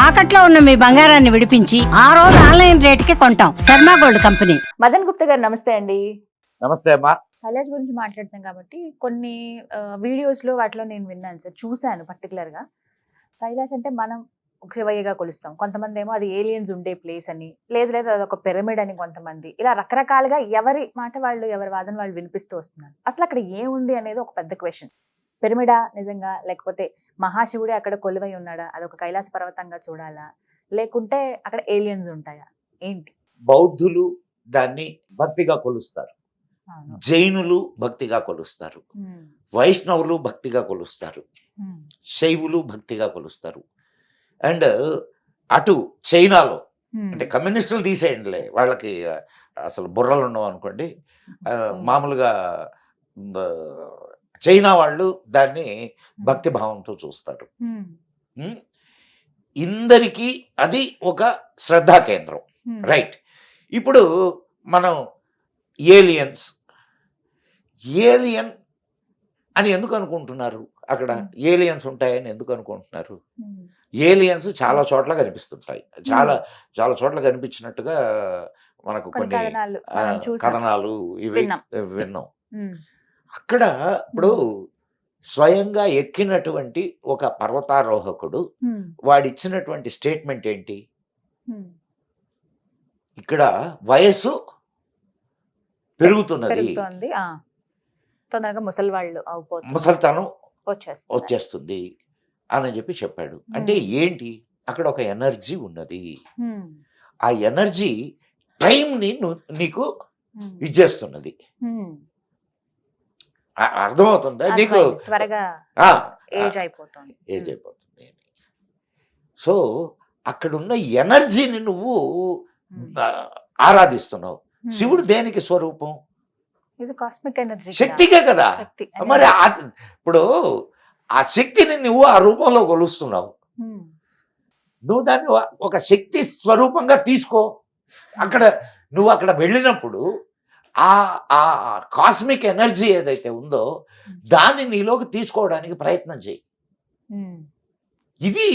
తాకట్లో ఉన్న మీ బంగారాన్ని విడిపించి ఆ రోజు ఆన్లైన్ రేటుకి కొంటాం. Sharma gold company. మదన్ గుప్తా గారు నమస్తే అండి. నమస్తే అమ్మా. కైలాష్ గురించి మాట్లాడుతాం కాబట్టి కొన్ని వీడియోస్ లో వాటిలో నేను విన్నాను సార్, చూశాను పర్టికులర్ గా. కైలాష్ అంటే మనం శివయ్యగా కొలుస్తాం, కొంతమంది ఏమో అది ఏలియన్స్ ఉండే ప్లేస్ అని, లేదు లేదు అది ఒక పిరమిడ్ అని, కొంతమంది ఇలా రకరకాలుగా ఎవరి మాట వాళ్ళు, ఎవరి వాదన వాళ్ళు వినిపిస్తూ వస్తున్నారు. అసలు అక్కడ ఏముంది అనేది ఒక పెద్ద క్వశ్చన్. పిరమిడా నిజంగా, లేకపోతే మహాశివుడే అక్కడ కొలువై ఉన్నాడా, అదొక కైలాస పర్వతంగా చూడాలా, లేకుంటే అక్కడ ఏలియన్స్ ఉంటాయా, ఏంటి? బౌద్ధులు దాన్ని భక్తిగా కొలుస్తారు, అవును. జైనులు భక్తిగా కొలుస్తారు, ఉమ్, వైష్ణవులు భక్తిగా కొలుస్తారు, ఉమ్, శైవులు భక్తిగా కొలుస్తారు. అండ్ అటు చైనాలో ఉమ్, అంటే కమ్యూనిస్టులు తీసేయండిలే, వాళ్ళకి అసలు బుర్రలు ఉండవు అనుకోండి. మామూలుగా ఆ, చైనా వాళ్ళు దాన్ని భక్తి భావంతో చూస్తారు. ఉమ్, ఉమ్, ఇందరికీ అది ఒక శ్రద్ధా కేంద్రం, ఉమ్, రైట్? ఇప్పుడు మనం ఏలియన్ అని ఎందుకు అనుకుంటున్నారు? అక్కడ ఏలియన్స్ ఉంటాయని ఎందుకు అనుకుంటున్నారు? ఉమ్, ఏలియన్స్ చాలా చోట్ల కనిపిస్తుంటాయి, చాలా చాలా చోట్ల కనిపించినట్టుగా మనకు కొన్ని కొన్ని కథనాలు మనం చూసాం, కథనాలు ఇవి విన్నాం. విన్నాం. ఉమ్, అక్కడ ఇప్పుడు స్వయంగా ఎక్కినటువంటి ఒక పర్వతారోహకుడు ఉమ్, వాడిచ్చినటువంటి స్టేట్మెంట్ ఏంటి? ఉమ్, ఇక్కడ వయస్సు పెరుగుతున్నది, పెరుగుతోంది, తొందరగా ముసలి వాళ్ళు అవుపోతున్నారు, ముసలితనం వచ్చేస్తుంది. వచ్చేస్తుంది అని చెప్పి చెప్పాడు. అంటే ఏంటి? అక్కడ ఒక ఎనర్జీ ఉన్నది. ఉమ్, ఆ ఎనర్జీ టైంని నీకు ఉమ్, ఇచ్చేస్తున్నది. ఉమ్, అర్థమవుతుందా నీకు? అర్థమైంది. త్వరగా ఆ, ఏజ్ అయిపోతుంది. ఏజ్ అయిపోతుంది అని. సో అక్కడున్న ఎనర్జీని నువ్వు ఉమ్, ఆ, ఆరాధిస్తున్నావు. ఉమ్, శివుడు దేనికి స్వరూపం? ఇది కాస్మిక్ ఎనర్జీ, శక్తికే కదా. శక్తి మరి ఇప్పుడు ఆ శక్తిని నువ్వు ఆ రూపంలో కొలుస్తున్నావు. ఉమ్, నువ్వు దాన్ని ఒక శక్తి స్వరూపంగా తీసుకో. అక్కడ నువ్వు అక్కడ వెళ్ళినప్పుడు ఆ ఆ కాస్మిక్ ఎనర్జీ ఏదైతే ఉందో దాన్ని నీలోకి తీసుకోవడానికి ప్రయత్నం చేయి. ఉమ్, ఇది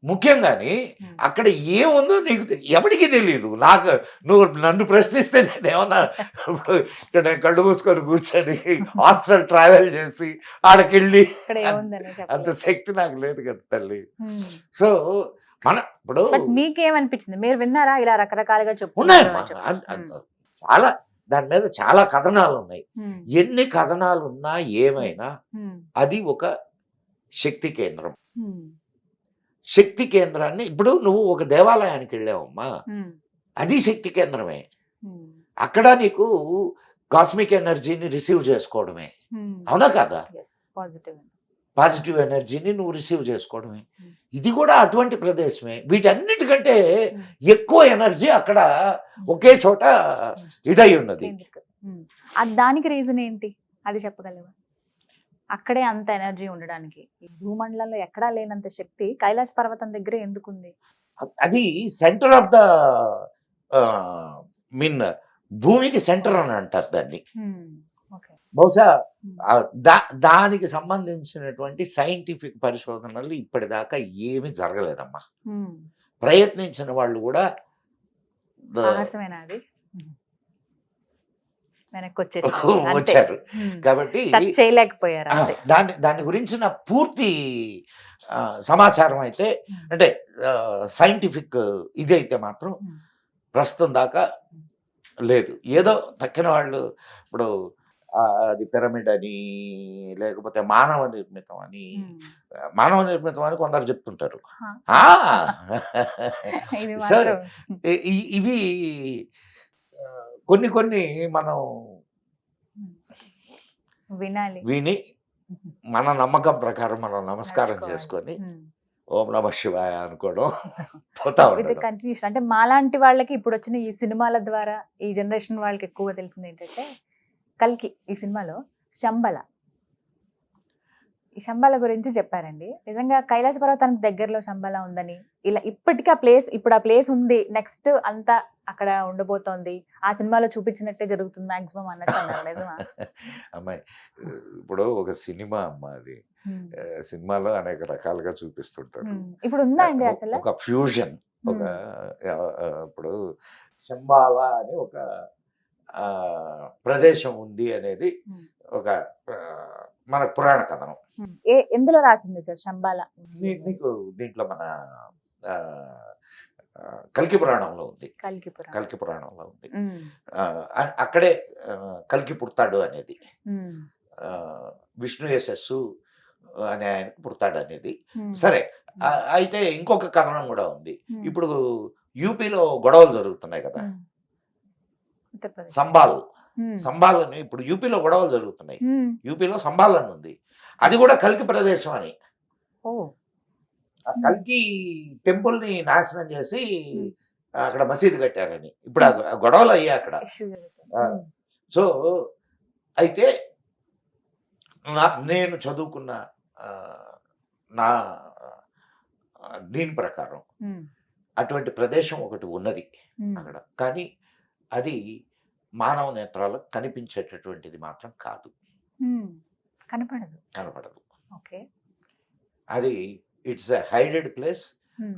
ముఖ్యంగాని ఉమ్, అక్కడ ఏముందో నీకు ఎవరికి తెలియదు. నాకు నువ్వు నన్ను ప్రశ్నిస్తే నేను ఏమన్నా ఇప్పుడు ఇక్కడ నేను కళ్ళు మూసుకొని కూర్చొని హాస్టల్ ట్రావెల్ చేసి ఆడకెళ్ళి ఇక్కడ ఏముందని అంత చెప్పలేదు. శక్తి నాకు లేదు కదా తల్లి. ఉమ్. సో మన ఇప్పుడు బట్ మీకేమనిపించింది? మీరు విన్నారా ఇలా రకరకాలుగా ఉన్నాయమ్మా, చెప్తున్నారు? చాలా దాని మీద చాలా కథనాలు ఉన్నాయి. ఎన్ని కథనాలు ఉన్నా ఏమైనా అది ఒక శక్తి కేంద్రం. శక్తి కేంద్రాన్ని ఇప్పుడు నువ్వు ఒక దేవాలయానికి వెళ్ళావమ్మా, అది శక్తి కేంద్రమే. అక్కడ నీకు కాస్మిక్ ఎనర్జీని రిసీవ్ చేసుకోవడమే, అవునా కదా? పాజిటివ్ ఎనర్జీని నువ్వు రిసీవ్ చేసుకోవడమే. ఇది కూడా అటువంటి ప్రదేశమే. వీటన్నిటికంటే ఎక్కువ ఎనర్జీ అక్కడ ఒకే చోట ఇదై ఉన్నది. దానికి రీజన్ ఏంటి, అది చెప్పగలవా? అక్కడే అంత ఎనర్జీ ఉండడానికి ఈ భూమండలంలో ఎక్కడా లేనంత శక్తి కైలాస పర్వతం దగ్గరే ఎందుకుంది? అది సెంటర్ ఆఫ్ ద మీన్ భూమికి సెంటర్ అని అంటారు దాన్ని. బహుశా దానికి సంబంధించినటువంటి సైంటిఫిక్ పరిశోధనలు ఇప్పటిదాకా ఏమీ జరగలేదమ్మా. ప్రయత్నించిన వాళ్ళు కూడా సాహసమేనా అది? వచ్చారు కాబట్టి చేయలేకపోయారు. దాని గురించిన పూర్తి సమాచారం అయితే అంటే సైంటిఫిక్ ఇది అయితే మాత్రం ప్రస్తుతం దాకా లేదు. ఏదో తక్కిన వాళ్ళు ఇప్పుడు అది పిరమిడ్ అని, లేకపోతే మానవ నిర్మితం అని కొందరు చెప్తుంటారు. సరే, ఇవి కొన్ని మనం విని మన నమ్మకం ప్రకారం మనం నమస్కారం చేసుకొని ఓం నమ శివాయ అనుకోవడం పోతా ఉంటుంది. కంటిన్యూషన్. అంటే మాలాంటి వాళ్ళకి ఇప్పుడు వచ్చిన ఈ సినిమాల ద్వారా ఈ జనరేషన్ వాళ్ళకి ఎక్కువగా తెలిసింది ఏంటంటే కల్కి ఈ సినిమాలో ఈ శంబల గురించి చెప్పారండి. నిజంగా కైలాస పర్వతానికి దగ్గరలో శంబల ఉందని, ఇలా ఇప్పటికీ ఇప్పుడు ఆ ప్లేస్ ఉంది, నెక్స్ట్ అంతా అక్కడ ఉండబోతోంది, ఆ సినిమాలో చూపించినట్టే జరుగుతుంది మాక్సిమం అన్నట్టు అన్నారు, నిజమా? అమ్మాయి ఇప్పుడు ఒక సినిమా అమ్మ అది. సినిమాలో అనేక రకాలుగా చూపిస్తుంటారు. ఇప్పుడు ఉందా అండి అసలు? ఒక ఫ్యూజన్, ఒక ఇప్పుడు శంబాల అని ఒక ప్రదేశం ఉంది అనేది ఒక మన పురాణ కథనం. ఎందులో రాసింది సార్ శంబాల? నీకు దీంట్లో మన కల్కి పురాణంలో ఉంది. కల్కి పురాణంలో ఉంది. అక్కడే కల్కి పుడతాడు అనేది, విష్ణు యశస్సు అనే ఆయనకు పుడతాడు అనేది. సరే, అయితే ఇంకొక కథనం కూడా ఉంది. ఇప్పుడు యూపీలో గొడవలు జరుగుతున్నాయి కదా, సంబాల్ అని. ఇప్పుడు యూపీలో గొడవలు జరుగుతున్నాయి. యూపీలో సంబాల్ అని ఉంది, అది కూడా కల్కి ప్రదేశం అని. కల్కి టెంపుల్ ని నాశనం చేసి అక్కడ మసీదు కట్టారని ఇప్పుడు ఆ గొడవలు అయ్యాయి అక్కడ. సో అయితే నేను చదువుకున్న నా దీని ప్రకారం అటువంటి ప్రదేశం ఒకటి ఉన్నది అక్కడ, కానీ అది మానవ నేత్రాలకు కనిపించేటటువంటిది మాత్రం కాదు. కనపడదు. అది ఇట్స్ ఎ హైడెడ్ ప్లేస్.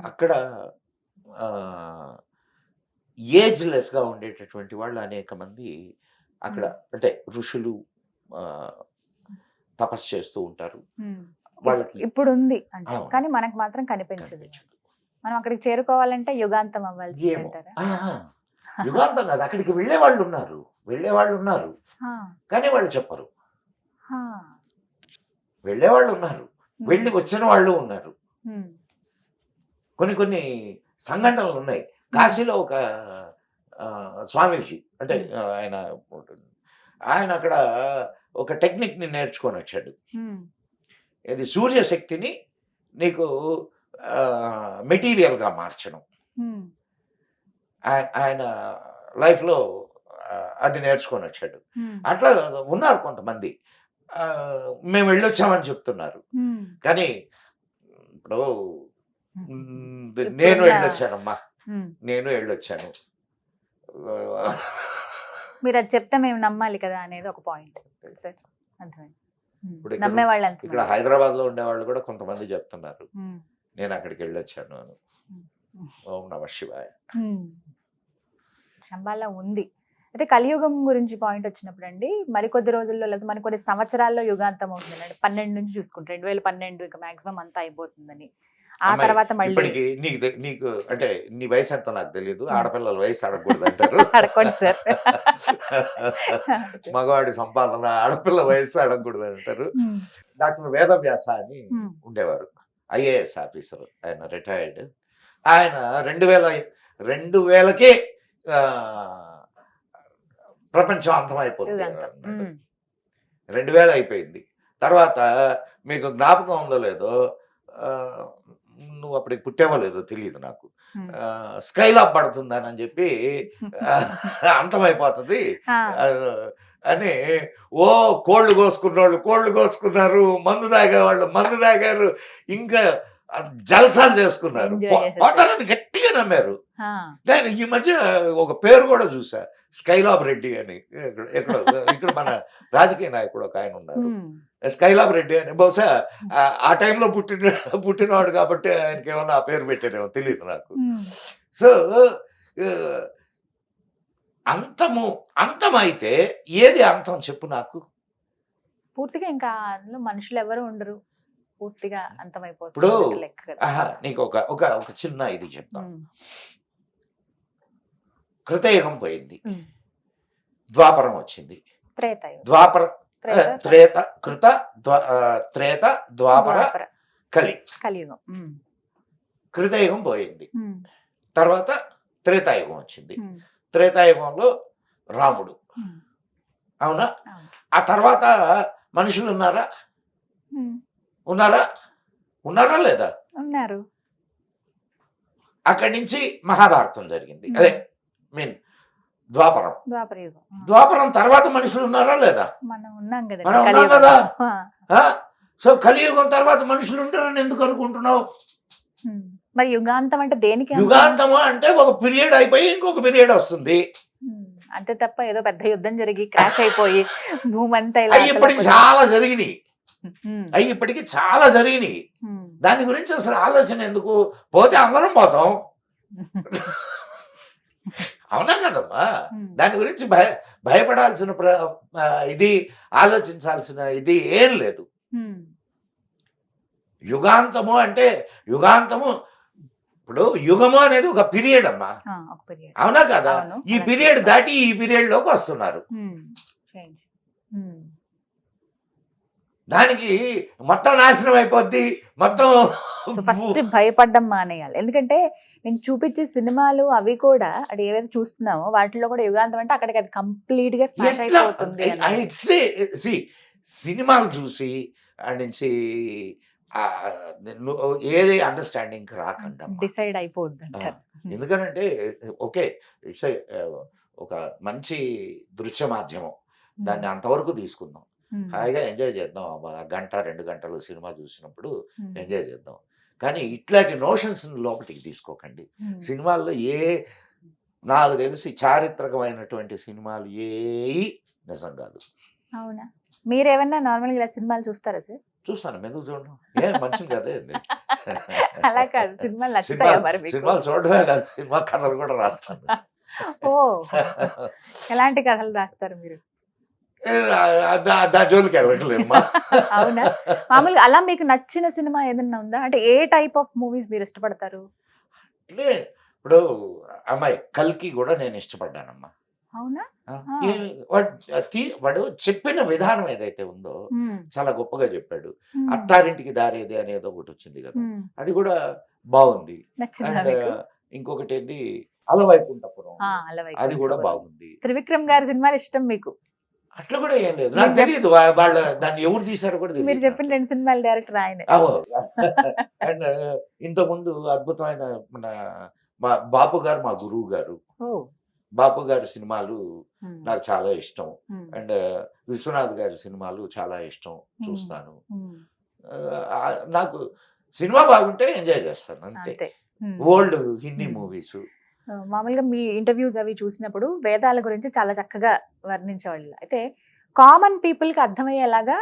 అక్కడ ఏజ్లెస్ గా ఉండేటటువంటి వాళ్ళు అనేక మంది అక్కడ, అంటే ఋషులు తపస్సు చేస్తూ ఉంటారు. వాళ్ళకి ఇప్పుడు ఉంది అంటే, కానీ మనకు మాత్రం కనిపించదు. మనం అక్కడికి చేరుకోవాలంటే యుగాంతం అవ్వాల్సి అంటారా? యుగాంతం కాదు, అక్కడికి వెళ్ళే వాళ్ళు ఉన్నారు కానీ వాళ్ళు చెప్పరు. వెళ్ళేవాళ్ళు ఉన్నారు, వెళ్ళి వచ్చిన వాళ్ళు ఉన్నారు. కొన్ని సంఘటనలు ఉన్నాయి. కాశీలో ఒక స్వామీజీ, అంటే ఆయన అక్కడ ఒక టెక్నిక్ ని నేర్చుకొని వచ్చాడు. ఇది సూర్యశక్తిని నీకు మెటీరియల్ గా మార్చడం. ఆయన లైఫ్ లో అది నేర్చుకొని వచ్చాడు. అట్లా ఉన్నారు కొంతమంది. మేము వెళ్ళొచ్చామని చెప్తున్నారు, కానీ ఇప్పుడు నేను వెళ్ళొచ్చానమ్మా, నేను వెళ్ళొచ్చాను. మీరు అది చెప్తే మేము నమ్మాలి కదా అనేది ఒక పాయింట్ సార్. ఇప్పుడు ఇక్కడ హైదరాబాద్ లో ఉండేవాళ్ళు కూడా కొంతమంది చెప్తున్నారు నేను అక్కడికి వెళ్ళొచ్చాను అని. ఓం నమః శివాయ. శంబాల ఉంది. అయితే కలియుగం గురించి పాయింట్ వచ్చినప్పుడు అండి, మరికొద్ది రోజుల్లో లేదా మరి కొన్ని సంవత్సరాల్లో యుగాంతం అవుతుందండి. 12 నుంచి చూసుకుంటే 2012 ఇక మాక్సిమం అంతా అయిపోతుందని. ఆ తర్వాత మళ్ళీ నీకు అంటే నీ వయసు ఎంతో నాకు తెలియదు, ఆడపిల్లల వయసు అడగకూడదు అంటారు. అడగకూడదు సార్. మగవాడి సంపాదన ఆడపిల్ల వయసు అడగకూడదు అంటారు. డాక్టర్ వేదవ్యాస అని ఉండేవారు, ఐఏఎస్ ఆఫీసర్. ఆయన రిటైర్డ్. ఆయన 2000కే ప్రపంచం అంతమైపోతుంది. 2000 అయిపోయింది. తర్వాత మీకు జ్ఞాపకం ఉందో లేదో, నువ్వు అప్పటికి పుట్టావో లేదో తెలియదు నాకు, స్కైలాబ్ పడుతుందని అని చెప్పి అంతమైపోతుంది అని కోళ్ళు కోసుకున్నారు, మందు తాగేవాళ్ళు మందు తాగారు, ఇంకా జల్సాలు చేసుకున్నారు, పోతారని గట్టిగా నమ్మారు. నేను ఈ మధ్య ఒక పేరు కూడా చూసా, స్కైలాబ్ రెడ్డి అని. ఇక్కడ మన రాజకీయ నాయకుడు ఒక ఆయన ఉన్నారు, స్కైలాబ్ రెడ్డి అని. బహుశా ఆ టైంలో పుట్టినవాడు కాబట్టి ఆయనకి ఏమన్నా ఆ పేరు పెట్టారేమో తెలియదు నాకు. సో అంతమైతే ఏది అంతం చెప్పు నాకు? పూర్తిగా ఇంకా అందులో మనుషులు ఎవరు ఉండరు, పూర్తిగా ఇప్పుడు అంతమైపోతుంది. నీకు ఒక చిన్న ఇది చెప్తాను. కృతయుగం పోయింది, ద్వాపరం వచ్చింది. ద్వాపరం త్రేత ద్వాపర కలియుగం. కృతయుగం పోయింది, తర్వాత త్రేతాయుగం వచ్చింది. త్రేతాయుగంలో రాముడు, అవునా? ఆ తర్వాత మనుషులు ఉన్నారా లేదా? ఉన్నారు. అక్కడి నుంచి మహాభారతం జరిగింది, అదే ద్వాపరం తర్వాత మనుషులు ఉన్నారా లేదా? మనం ఉన్నాం కదా. సో కలియుగం తర్వాత మనుషులు ఉంటారని ఎందుకు అనుకుంటున్నావు? మరి యుగాంతం అంటే దేనికి అంత? యుగాంతము అంటే ఒక పీరియడ్ అయిపోయి ఇంకొక పీరియడ్ వస్తుంది. అంతే తప్ప ఏదో పెద్ద యుద్ధం జరిగి క్రాష్ అయిపోయి భూమంతా ఇలా అవి ఇప్పటికి అతలాకుతలం. చాలా జరిగినాయి. ఉమ్, అవి ఇప్పటికి చాలా జరిగినాయి. ఉమ్. దాని గురించి అసలు ఆలోచన ఎందుకు? పోతే అందరం పోతాం. అవునా కదమ్మా? ఉమ్, దాని గురించి భయపడాల్సిన ఇది ఆలోచించాల్సిన ఇది ఏం లేదు. ఉమ్, యుగాంతము అంటే యుగాంతము ఇప్పుడు యుగము అనేది ఒక పీరియడ్ అమ్మా. ఒక పీరియడ్. అవునా కదా? అవును, ఈ అలా పీరియడ్ చేస్తాం. దాటి ఈ పీరియడ్ లోకి వస్తున్నారు. చేంజ్. దానికి మొత్తం నాశనం అయిపోద్ది మొత్తం. సో ఫస్ట్ భయపడ్డం మానేయాలి. ఎందుకంటే నేను చూపించే సినిమాలు అవి కూడా అది ఏవైతే చూస్తున్నామో వాటిలో కూడా యుగాంతం అంటే అక్కడికి అది కంప్లీట్ గా స్మాష్ ఎట్లా అయిపోతుంది అని. సినిమాలు చూసి ఆడి నుంచి ఏది అండర్స్టాండింగ్ రాకుండా. డిసైడ్ అయిపోద్ది అంటారు. ఎందుకనంటే ఓకే ఇట్స్ ఒక మంచి దృశ్య మాధ్యమం, దాన్ని అంతవరకు తీసుకుందాం, హాయిగా ఎంజాయ్ చేద్దాం. గంట 2 గంటలు సినిమా చూసినప్పుడు ఎంజాయ్ చేద్దాం. కానీ ఇట్లాంటి నోషన్స్ లోపలికి తీసుకోకండి. సినిమాల్లో నాకు తెలిసి చారిత్రకమైనటువంటి సినిమాలు ఏవి నిజం కాదు. అవునా? మీరేమన్నా నార్మల్ గా ఇలా సినిమాలు చూస్తారా సార్? చూస్తాను, ఎందుకు చూడను? ఏం మనిషిని కదే. అలా కాదు, సినిమాలు నచ్చుతాయా మరి మీకు? సినిమాలు చూడడమే కాదు, సినిమా కథలు కూడా రాస్తాను. ఓ, ఎలాంటి కథలు రాస్తారు మీరు? దా జోలికి వెళ్ళట్లేమ్మా. అవునా? మామూలుగా అలా మీకు నచ్చిన సినిమా ఏదన్నా ఉందా? అంటే ఏ టైప్ ఆఫ్ మూవీస్ మీరు ఇష్టపడతారు? అంటే ఇప్పుడు అమ్మాయి కల్కి కూడా నేను ఇష్టపడ్డానమ్మా. అవునా? వాడు చెప్పిన విధానం ఏదైతే ఉందో ఉమ్, చాలా గొప్పగా చెప్పాడు. ఉమ్, అత్తారింటికి దారేది అనేది ఒకటి వచ్చింది కదా, ఉమ్. అది కూడా బాగుంది. నచ్చిందా అండ్ మీకు? ఇంకొకటి ఏంటి అలవైకుంఠపురం, అలవైకుంఠపురం. అది కూడా బాగుంది. త్రివిక్రమ్ గారి సినిమాలు ఇష్టం మీకు? అట్లా కూడా ఏం లేదు, నాకు తెలియదు వాళ్ళ దాన్ని ఎవరు తీశారో కూడా మీరు తెలియదు. చెప్పిన 2 సినిమాలు డైరెక్టర్ ఆయనే. అండ్ ఇంతకుముందు అద్భుతమైన మన బాపు గారు మా గురువు గారు. ఓ, బాపు గారి సినిమాలు ఉమ్, నాకు చాలా ఇష్టం. ఉమ్, అండ్ విశ్వనాథ్ గారి సినిమాలు చాలా ఇష్టం, చూస్తాను. ఉమ్. నాకు సినిమా బాగుంటే ఎంజాయ్ చేస్తాను అంతే. అంతే. ఉమ్. ఓల్డ్ హిందీ ఉమ్. మూవీస్ మామూలుగా మీ ఇంటర్వ్యూస్ అవి చూసినప్పుడు వేదాల గురించి చాలా చక్కగా వర్ణించేవాళ్ళు. అయితే కామన్ పీపుల్ కి అర్థమయ్యేలాగా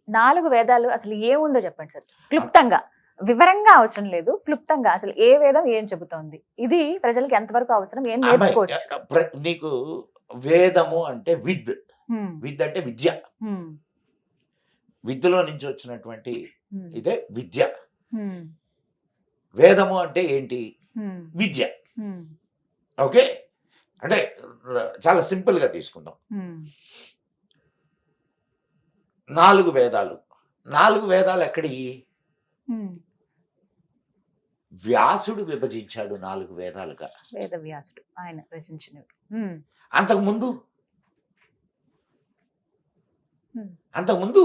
4 వేదాలు అసలు ఏముందో చెప్పండి సార్, క్లుప్తంగా. వివరంగా అవసరం లేదు, క్లుప్తంగా అసలు ఏ వేదం ఏం చెబుతోంది, ఇది ప్రజలకు ఎంతవరకు అవసరం, ఏం నేర్చుకోవచ్చు? నీకు వేదము అంటే విద్ ఉమ్, అంటే విద్య, ఉమ్, విద్యలో నుంచి వచ్చినటువంటి ఉమ్, ఇదే విద్య. ఉమ్, వేదము అంటే ఏంటి? ఉమ్, విద్య. ఉమ్, ఓకే, అంటే చాలా సింపుల్ గా తీసుకుందాం. ఉమ్. 4 వేదాలు. 4 వేదాలు ఎక్కడి? ఉమ్. వ్యాసుడు విభజించాడు 4 వేదాలుగా. వేదవ్యాసుడు ఆయన రచించినవి. ఉమ్, అంతకుముందు ఉమ్. అంతకుముందు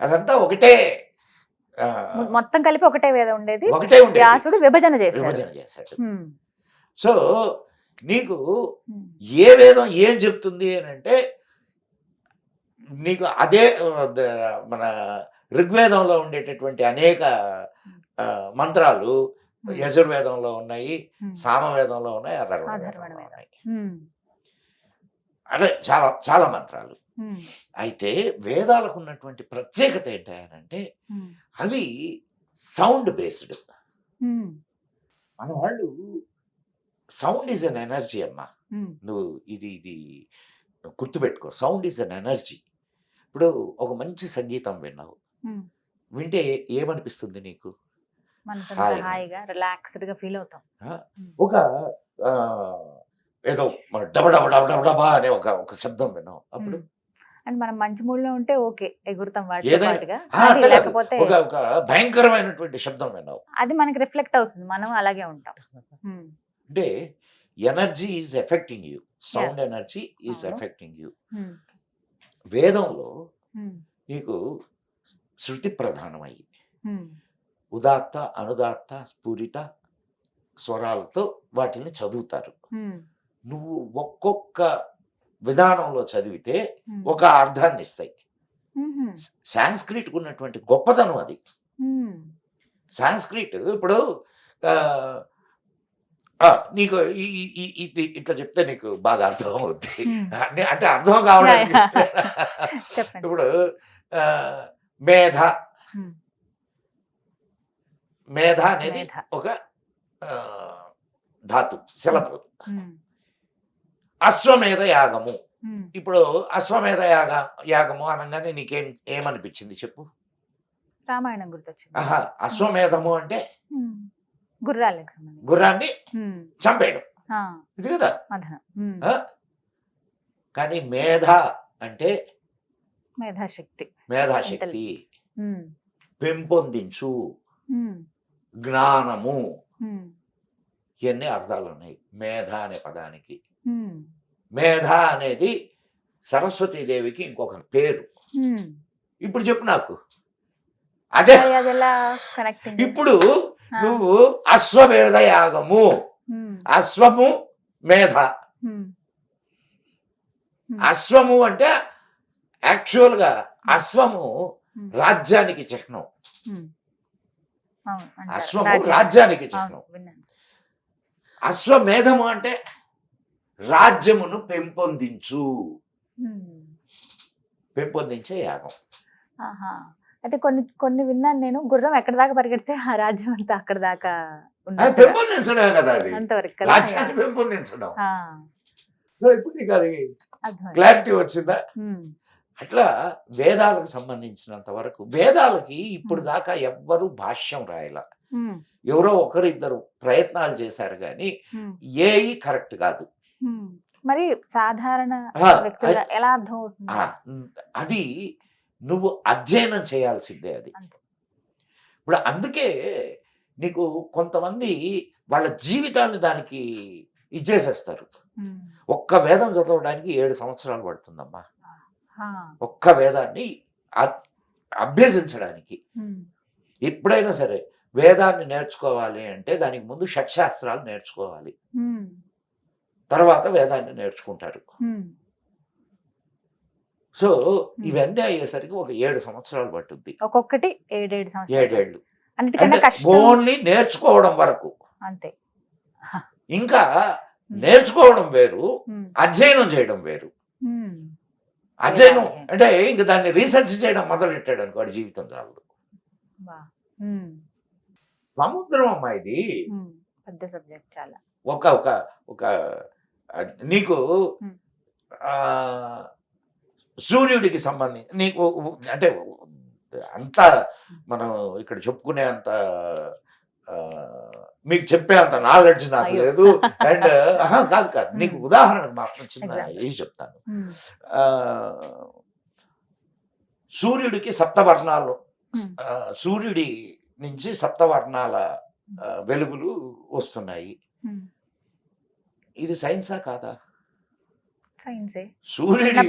అదంతా ఒకటే, మొత్తం కలిపి ఒకటే వేదం ఉండేది, ఒకటే ఉండేది. వ్యాసుడు విభజన చేశాడు. విభజన చేశాడు. ఉమ్, సో నీకు ఉమ్, ఏ వేదం ఏం చెప్తుంది అని అంటే, నీకు అదే మన ఋగ్వేదంలో ఉండేటటువంటి అనేక మంత్రాలు యజుర్వేదంలో ఉన్నాయి, ఉమ్, సామవేదంలో ఉన్నాయి, అథర్వణ అథర్వణ వేదం. ఉన్నాయి. ఉమ్, అదే చాలా చాలా మంత్రాలు. ఉమ్, అయితే వేదాలకు ఉన్నటువంటి ప్రత్యేకత ఏంటంటే ఉమ్, అవి సౌండ్ బేస్డ్. ఉమ్, మన వాళ్ళు సౌండ్ ఈజ్ అన్ ఎనర్జీ అమ్మా. ఉమ్, నువ్వు ఇది గుర్తుపెట్టుకో, సౌండ్ ఈజ్ అన్ ఎనర్జీ. ఇప్పుడు ఒక మంచి సంగీతం విన్నావు, ఉమ్. వింటే ఏమనిపిస్తుంది నీకు? మనసంతా హాయిగా. హాయిగా రిలాక్స్డ్ గా ఫీల్ అవుతాం. ఒక ఆ, ఏదో డబ డబ డబ డబ డబా అనే ఒక శబ్దం విన్నావు, అప్పుడు అండ్ మనం మంచి మూడ్ లో ఉంటే ఓకే ఎగురుతాం వాటితో ఏదైనా పాటుగా. అట్లా అది కాదు, లేకపోతే ఒక భయంకరమైనటువంటి శబ్దం విన్నావు అది మనకి రిఫ్లెక్ట్ అవుతుంది, మనం అలాగే ఉంటాం. ఉమ్, అంటే energy is affecting you, sound energy is అవును. Affecting you. ఉమ్, వేదంలో ఉమ్, నీకు శృతి ప్రధానమయ్యి ఉమ్, ఉదాత్త అనుదాత్త స్ఫురిత స్వరాలతో వాటిని చదువుతారు. ఉమ్, నువ్వు ఒక్కొక్క విధానంలో చదివితే ఉమ్, ఒక అర్థాన్ని ఇస్తాయి. ఉమ్, సాంస్క్రిట్ ఉన్నటువంటి గొప్పతనం అది. ఉమ్, సాంస్క్రిట్ ఇప్పుడు ఆ, నీకు ఇట్లా చెప్తే నీకు బాగా అర్థం అవుద్ది. అంటే అర్థం కావడానికి చెప్పండి. ఇప్పుడు ఆ, మేధ Hmm. మేధ అనేది మేధ. ఒక ఆ, ధాతు శిలపం. Hmm. అశ్వమేధ యాగము. Hmm. ఇప్పుడు అశ్వమేధ యాగము అనగానే ఏమనిపించింది చెప్పు? రామాయణం గుర్తొచ్చింది. ఆహా, అశ్వమేధము అంటే Hmm. గుర్రాలకు సంబంధించి. గుర్రాన్ని Hmm. చంపేయడం, ఆ, ఇది కదా. మదనం. Hmm. ఆ? కానీ మేధ అంటే మేధాశక్తి. మేధాశక్తి, Intelligence. Hmm. పెంపొందించు, Hmm. జ్ఞానము, Hmm. ఇవన్నీ అర్థాలు ఉన్నాయి మేధ అనే పదానికి. Hmm. మేధ అనేది సరస్వతీదేవికి ఇంకొక పేరు. Hmm. ఇప్పుడు చెప్పు నాకు. అదే మరి అది ఎలా కనెక్టింగ్? ఇప్పుడు నువ్వు అశ్వమేధ యాగము, అశ్వము మేధ. అశ్వము అంటే యాక్చువల్ గా అశ్వము రాజ్యానికి చిహ్నం. అశ్వము రాజ్యానికి చిహ్నం. అశ్వమేధము అంటే రాజ్యమును పెంపొందించే యాగం. అయితే కొన్ని విన్నాను నేను, గుర్రం ఎక్కడ దాకా పరిగెడితే ఆ రాజ్యం అంతా అక్కడ దాకా పెంపొందించడమే కదా అది, అంతవరకు. రాజ్యాన్ని పెంపొందించడం. సో ఇప్పుడు నీకు అది క్లారిటీ వచ్చిందా? అట్లా వేదాలకు సంబంధించినంత వరకు, వేదాలకి ఇప్పుడు దాకా ఎవ్వరు భాష్యం రాయల. ఎవరో ఒకరిద్దరు ప్రయత్నాలు చేశారు కానీ ఏఈ కరెక్ట్ కాదు. మరి సాధారణ వ్యక్తులుగా ఎలా అర్థం అవుతుంది? అది నువ్వు అధ్యయనం చేయాల్సిందే అది. ఇప్పుడు అందుకే నీకు కొంతమంది వాళ్ళ జీవితాన్ని దానికి ఇచ్చేసేస్తారు. ఒక్క వేదం చదవడానికి 7 సంవత్సరాలు పడుతుందమ్మా, ఒక్క వేదాన్ని అభ్యసించడానికి. ఎప్పుడైనా సరే వేదాన్ని నేర్చుకోవాలి అంటే దానికి ముందు షట్శాస్త్రాలు నేర్చుకోవాలి, తర్వాత వేదాన్ని నేర్చుకుంటారు. సో ఇవన్నీ అయ్యేసరికి ఒక 7 సంవత్సరాలు పట్టుద్ది, ఒక్కొక్కటి 7 సంవత్సరాలు. 7 ఏళ్ళు అంటే ఓన్లీ నేర్చుకోవడం వరకు అంతే. ఇంకా నేర్చుకోవడం వేరు, అధ్యయనం చేయడం వేరు. అధ్యయనం అంటే ఇంక దాన్ని రీసెర్చ్ చేయడం మొదలెట్టాడు అనుకో, వాడి జీవితం చాలదు. సముద్రం అమ్మా ఇది, పెద్ద సబ్జెక్ట్ చాలా. ఒక ఒక ఒక నీకు సూర్యుడికి సంబంధించి నీకు అంటే అంత మనం ఇక్కడ చెప్పుకునే అంత మీకు చెప్పే అంత నాలెడ్జ్ నాకు లేదు. అండ్ కాదు నీకు ఉదాహరణకు మాత్రం చిన్న ఏం చెప్తాను. సూర్యుడికి సప్తవర్ణాలు, సూర్యుడి నుంచి సప్తవర్ణాల వెలుగులు వస్తున్నాయి. ఇది సైన్సా కాదా? సూర్యుడి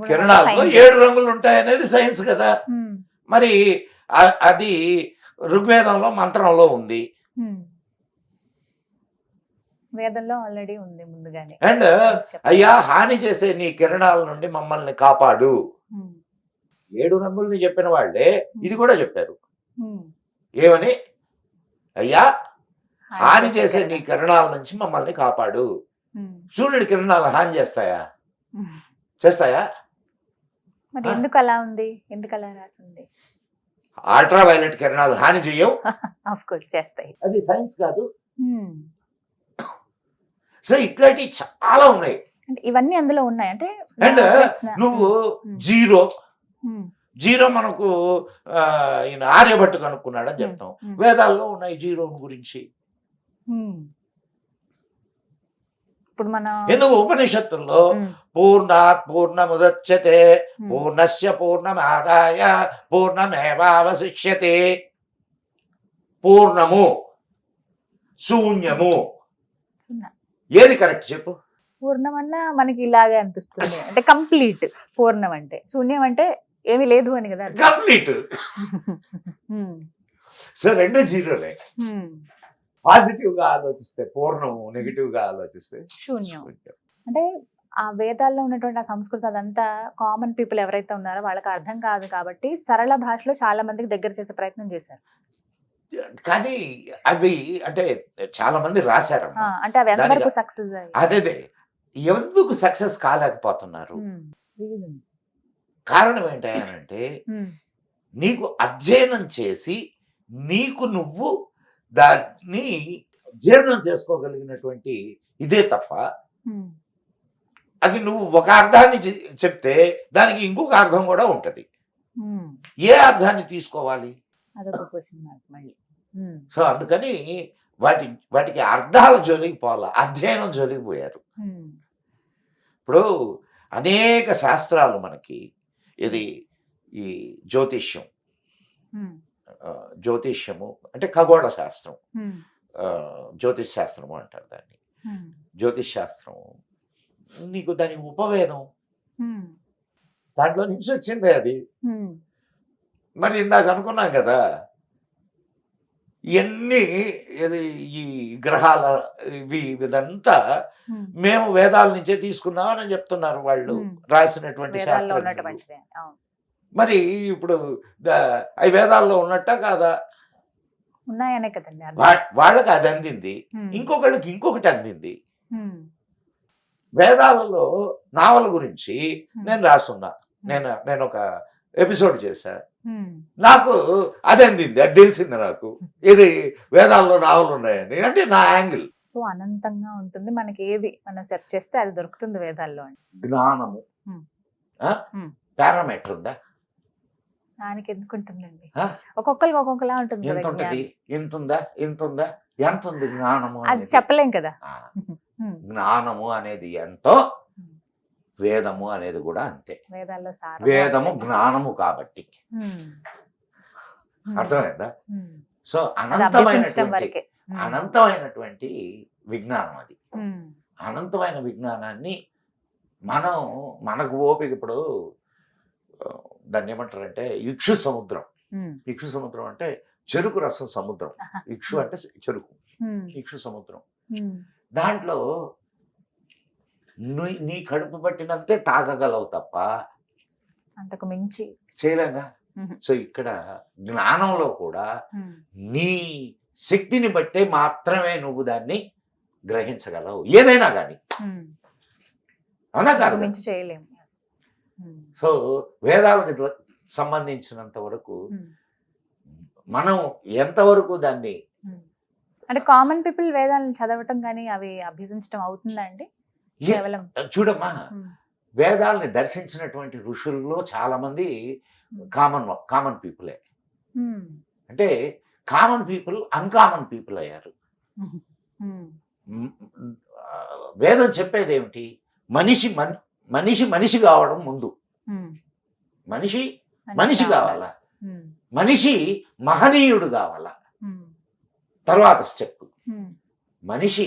కిరణాల్లో 7 రంగులు ఉంటాయనేది సైన్స్ కదా. మరి అది ఋగ్వేదంలో మంత్రంలో ఉంది, వేదంలో ఆల్రెడీ ఉంది ముందుగానే. అండ్ అయ్యా హాని చేసే నీ కిరణాల నుండి మమ్మల్ని కాపాడు, 7 రంగుల్ని చెప్పిన వాళ్ళే ఇది కూడా చెప్పారు. ఏమని? అయ్యా హాని చేసే నీ కిరణాల నుంచి మమ్మల్ని కాపాడు. సూర్యుడి కిరణాలు హాని చేస్తాయా? చేస్తాయా? మరి ఎందుకు అలా ఉంది? ఎందుకు అలా రాసింది? అల్ట్రా వైలెట్ కిరణాలు హాని చేయవు, ఆఫ్ కోర్స్ చేస్తాయి. అది సైన్స్ కాదు. సో ఇట్లాంటివి చాలా ఉన్నాయి. ఇవన్నీ అందులో ఉన్నాయి. అంటే అండ్ నువ్వు జీరో మనకు ఈయన ఆర్యభట్టు కనుక్కున్నాడు అని చెప్తాం, వేదాల్లో ఉన్నాయి జీరో గురించి. ఇప్పుడు మన ఎందుకు ఉపనిషత్తుల్లో పూర్ణాత్ పూర్ణముదచ్యతే పూర్ణస్య పూర్ణమాదాయ పూర్ణమేవావశిష్యతే, పూర్ణము శూన్యము ఏది కరెక్ట్ చెప్పు? పూర్ణం అన్నా మనకి ఇలాగే అనిపిస్తుంది, అంటే కంప్లీట్. పూర్ణం అంటే, శూన్యం అంటే ఏమీ లేదు అని కదా. కంప్లీట్. సో 2 జీరోలే. పాజిటివ్ గా ఆలోచిస్తే పూర్ణము, నెగిటివ్ గా ఆలోచిస్తే శూన్యం. అంటే ఆ వేదాల్లో ఉన్నటువంటి ఆ సంస్కృతి అదంతా కామన్ పీపుల్ ఎవరైతే ఉన్నారో వాళ్ళకి అర్థం కాదు కాబట్టి సరళ భాషలో చాలా మందికి దగ్గర చేసే ప్రయత్నం చేశారు. కానీ అవి అంటే చాలా మంది రాశారమ్మా. అంటే అవి ఎంతవరకు సక్సెస్ అదే ఎందుకు సక్సెస్ కాలేకపోతున్నారు? రీజన్స్ కారణం ఏంటంటే నీకు అధ్యయనం చేసి నీకు నువ్వు దాన్ని జీర్ణం చేసుకోగలిగినటువంటి ఇదే తప్ప అది నువ్వు ఒక అర్థాన్ని చెప్తే దానికి ఇంకొక అర్థం కూడా ఉంటది. ఏ అర్థాన్ని తీసుకోవాలి? అదొక క్వశ్చన్ మార్క్ మళ్ళీ. సో అందుకని వాటికి అర్థాల జోలికి పోవాల, అధ్యయనం జోలికి పోయారు. ఇప్పుడు అనేక శాస్త్రాలు మనకి ఇది ఈ జ్యోతిష్యము అంటే ఖగోళ శాస్త్రం, జ్యోతిష్ శాస్త్రము అంటారు దాన్ని. జ్యోతిష్ శాస్త్రం నీకు దాని ఉపవేదం, దాంట్లో నుంచి వచ్చింది అది. మరి ఇందాక అనుకున్నాం కదా ఇవన్నీ ఈ గ్రహాల ఇదంతా మేము వేదాల నుంచే తీసుకున్నామని చెప్తున్నారు వాళ్ళు రాసినటువంటి శాస్త్రం. మరి ఇప్పుడు అవి వేదాల్లో ఉన్నట్ట కాదా? ఉన్నాయనే కదండి. వాళ్ళకి అది అందింది, ఇంకొకళ్ళకి ఇంకొకటి అందింది. వేదాలలో నావల గురించి నేను రాసున్నా, నేను ఒక ఎపిసోడ్ చేశా, నాకు అది అందింది, అది తెలిసింది నాకు ఇది వేదాల్లో నావలు ఉన్నాయని. అంటే నా యాంగిల్. సో అనంతంగా ఉంటుంది, మనకి ఏది మనం సెర్చ్ చేస్తే అది దొరుకుతుంది వేదాల్లో. జ్ఞానము పారామీటర్ ఉందా? దానికి ఎందుకు ఉంటుందండి, ఒక్కొక్కరికి ఒక్కొక్కలా ఉంటుంది. ఎంత ఉంటది? ఎంత ఉందా? ఎంత ఉందా? ఎంత ఉంది జ్ఞానము? అది చెప్పలేం కదా. జ్ఞానము అనేది ఎంతో, వేదము అనేది కూడా అంతే. వేదాల్లో వేదము జ్ఞానము కాబట్టి అర్థమైందా? సో అనంతమైనటువంటి విజ్ఞానం అది. అనంతమైన విజ్ఞానాన్ని మనకు ఓపిక, ఇప్పుడు దాన్ని ఏమంటారంటే ఇక్షు సముద్రం. ఇక్షు సముద్రం అంటే చెరుకు రసం సముద్రం. ఇక్షు అంటే చెరుకు, ఇక్షు సముద్రం. దాంట్లో నీ కడుపు పట్టినంతే తాగగలవు తప్ప అంతకు మించి చేయలేగా. సో ఇక్కడ జ్ఞానంలో కూడా నీ శక్తిని బట్టే మాత్రమే నువ్వు దాన్ని గ్రహించగలవు, ఏదైనా కానీ. అవునా కాదు? మించి చేయలేము. సో వేదాలకు సంబంధించినంత వరకు మనం ఎంతవరకు దాన్ని, అంటే కామన్ పీపుల్ వేదాలను చదవటం కానీ అవి అభ్యసించడం అవుతుందా అండి? కేవలం చూడమ్మా, వేదాలని దర్శించినటువంటి ఋషుల్లో చాలా మంది కామన్ పీపులే. అంటే కామన్ పీపుల్ అన్కామన్ పీపుల్ అయ్యారు. వేదం చెప్పేది ఏమిటి? మనిషి కావడం ముందు, మనిషి కావాలా, మనిషి మహనీయుడు కావాలా, తర్వాత స్టెప్ మనిషి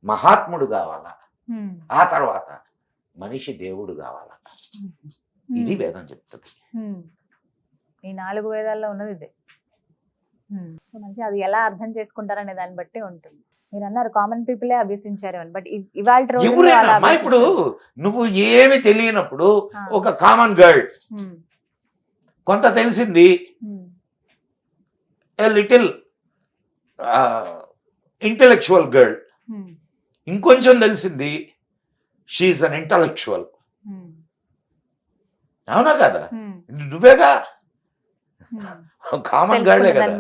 మహాత్ముడు కావాలా, ఆ తర్వాత మనిషి దేవుడు కావాలా. ఇది వేదం చెప్తుంది. ఈ 4 వేదాల్లో ఉన్నది ఇదే. సో మంచి అది ఎలా అర్థం చేసుకుంటారనే దాన్ని బట్టి ఉంటుంది. మీరు అన్నారు కామన్ పీపులే అభ్యసించారు అని, బట్ ఇవాళ ఇప్పుడు నువ్వు ఏమి తెలియనప్పుడు ఒక కామన్ గర్ల్ కొంత తెలిసింది, లిటిల్ ఇంటెలెక్చువల్ గర్ల్ ఇంకొంచెం తెలిసింది, షీఈస్ అన్ ఇంటలెక్చువల్. అవునా కదా? నువ్వేగా కామన్ గర్లే కదా.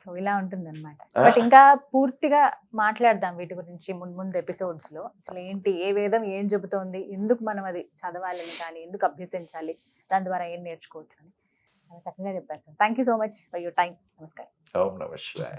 సో ఇలా ఉంటుంది అనమాట. బట్ ఇంకా పూర్తిగా మాట్లాడదాం వీటి గురించి ముందు ఎపిసోడ్స్ లో. అసలు ఏంటి, ఏ వేదం ఏం చెబుతోంది, ఎందుకు మనం అది చదవాలని కానీ, ఎందుకు అభ్యసించాలి, దాని ద్వారా ఏం నేర్చుకోవచ్చు అని చాలా చక్కగా చెప్పారు sir. Thank you so much for your time. నమస్కారం. ఓం నమః శివాయ.